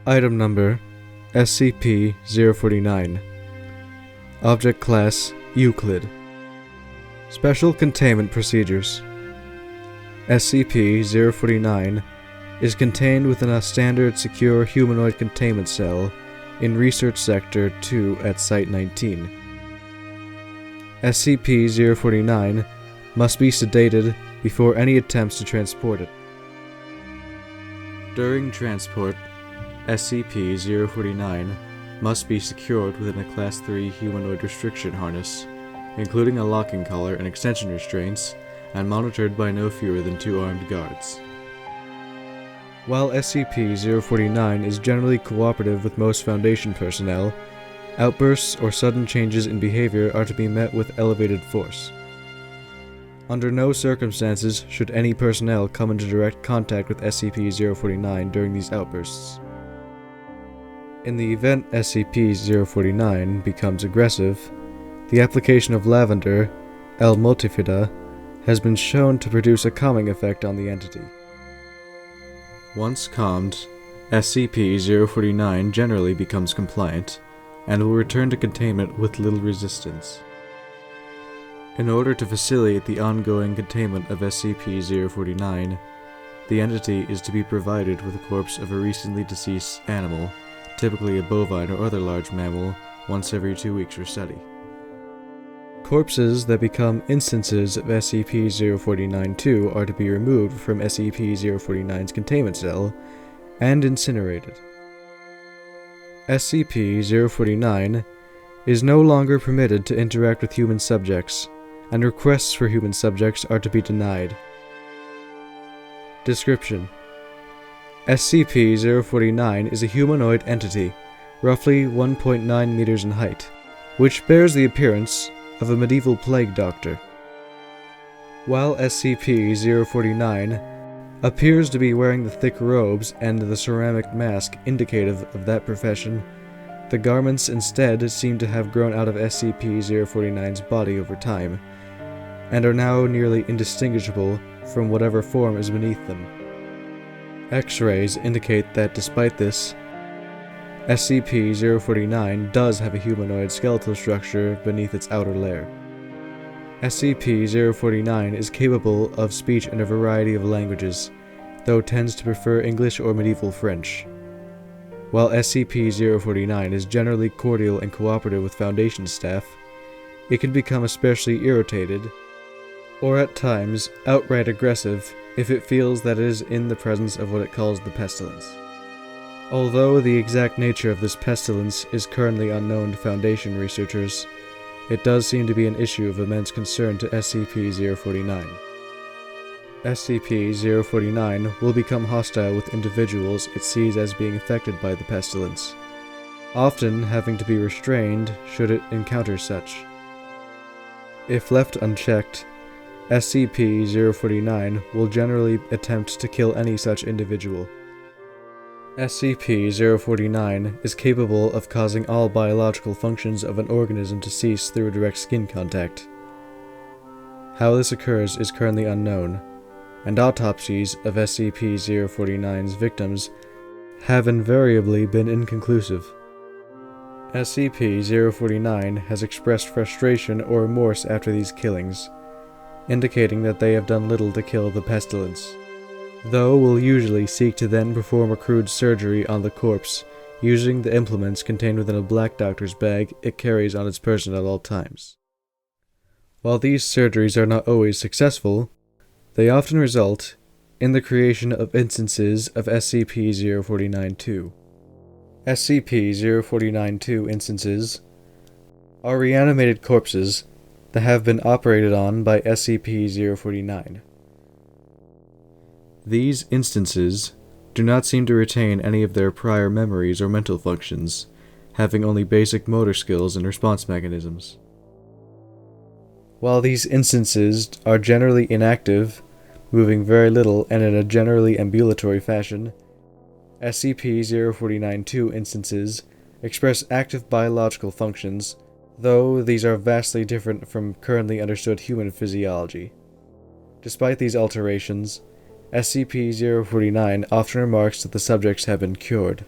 Item Number SCP-049. Object Class Euclid. Special Containment Procedures. SCP-049 is contained within a standard secure humanoid containment cell in Research Sector 2 at Site-19. SCP-049 must be sedated before any attempts to transport it. During transport, SCP-049 must be secured within a Class 3 humanoid restriction harness, including a locking collar and extension restraints, and monitored by no fewer than 2 armed guards. While SCP-049 is generally cooperative with most Foundation personnel, outbursts or sudden changes in behavior are to be met with elevated force. Under no circumstances should any personnel come into direct contact with SCP-049 during these outbursts. In the event SCP-049 becomes aggressive, the application of lavender, L. multifida, has been shown to produce a calming effect on the entity. Once calmed, SCP-049 generally becomes compliant, and will return to containment with little resistance. In order to facilitate the ongoing containment of SCP-049, the entity is to be provided with a corpse of a recently deceased animal, typically a bovine or other large mammal, once every 2 weeks for study. Corpses that become instances of SCP-049-2 are to be removed from SCP-049's containment cell and incinerated. SCP-049 is no longer permitted to interact with human subjects, and requests for human subjects are to be denied. Description: SCP-049 is a humanoid entity, roughly 1.9 meters in height, which bears the appearance of a medieval plague doctor. While SCP-049 appears to be wearing the thick robes and the ceramic mask indicative of that profession, the garments instead seem to have grown out of SCP-049's body over time, and are now nearly indistinguishable from whatever form is beneath them. X-rays indicate that despite this, SCP-049 does have a humanoid skeletal structure beneath its outer layer. SCP-049 is capable of speech in a variety of languages, though tends to prefer English or medieval French. While SCP-049 is generally cordial and cooperative with Foundation staff, it can become especially irritated, or at times outright aggressive, if it feels that it is in the presence of what it calls the pestilence. Although the exact nature of this pestilence is currently unknown to Foundation researchers, it does seem to be an issue of immense concern to SCP-049. SCP-049 will become hostile with individuals it sees as being affected by the pestilence, often having to be restrained should it encounter such. If left unchecked, SCP-049 will generally attempt to kill any such individual. SCP-049 is capable of causing all biological functions of an organism to cease through direct skin contact. How this occurs is currently unknown, and autopsies of SCP-049's victims have invariably been inconclusive. SCP-049 has expressed frustration or remorse after these killings, indicating that they have done little to kill the pestilence, though will usually seek to then perform a crude surgery on the corpse, using the implements contained within a black doctor's bag it carries on its person at all times. While these surgeries are not always successful, they often result in the creation of instances of SCP-049-2. SCP-049-2 instances are reanimated corpses that have been operated on by SCP-049. These instances do not seem to retain any of their prior memories or mental functions, having only basic motor skills and response mechanisms. While these instances are generally inactive, moving very little and in a generally ambulatory fashion, SCP-049-2 instances express active biological functions, though these are vastly different from currently understood human physiology. Despite these alterations, SCP-049 often remarks that the subjects have been cured.